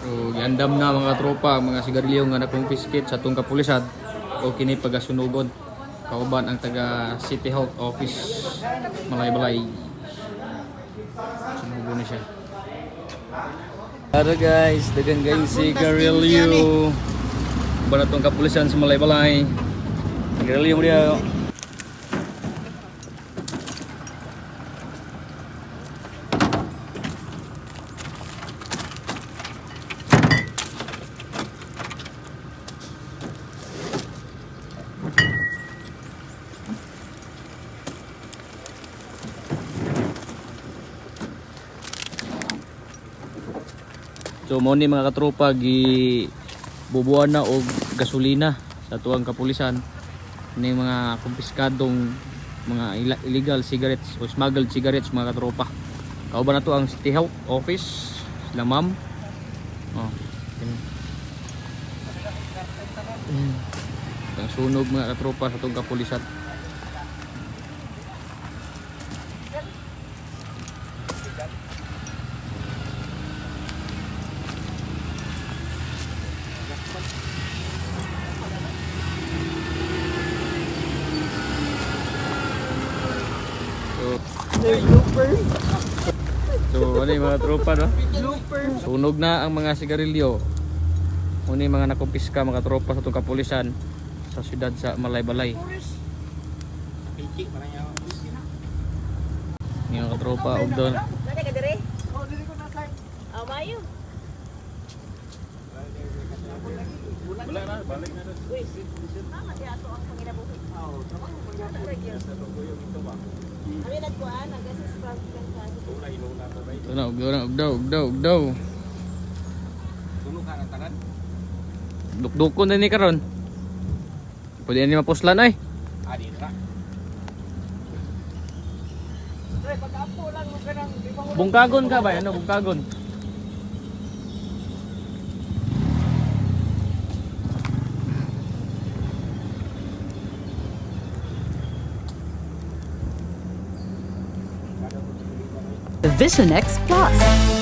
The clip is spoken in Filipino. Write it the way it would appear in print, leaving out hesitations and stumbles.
So giandam na mga tropa, mga sigarilyo nga nakumpiskit sa atong kapulisan o kini pagasunugon. Kauban ang taga City Health Office Malaybalay. Sunugon na siya. Tara guys, dagan guys sigarilyo. Ba natong kapulisan sa Malaybalay. Sigarilyo mo dia. So mo ni mga katropa gi bubuan na og gasolina sa tuwang kapulisan ni mga kumpiskadong mga illegal cigarettes o smuggled cigarettes mga katropa. Kauban na to ang City Health Office sila ma'am. Oh. Ang sunog mga katropa sa tuwang kapulisan. So ano yung mga tropa no? Sunog na ang mga sigarilyo. Ano yung mga nakumpiska mga tropa sa itong kapulisan sa syudad sa Malaybalay. Yung mga tropa og doon. Wala na, balik na doon. Tama siya ato ang panginabuhi. Oo, tama ang panginabuhi. Kami nagkuhaan, nag-assistant ka sa Ugdaw. Tulog ka ng tanan? Dukdukon din ni karon. Pwede ni mapuslan ay. Adi na. Pre, pag-apo lang mo ka ng Bungkagon ka ba? Ano bungkagon? Vision X Plus.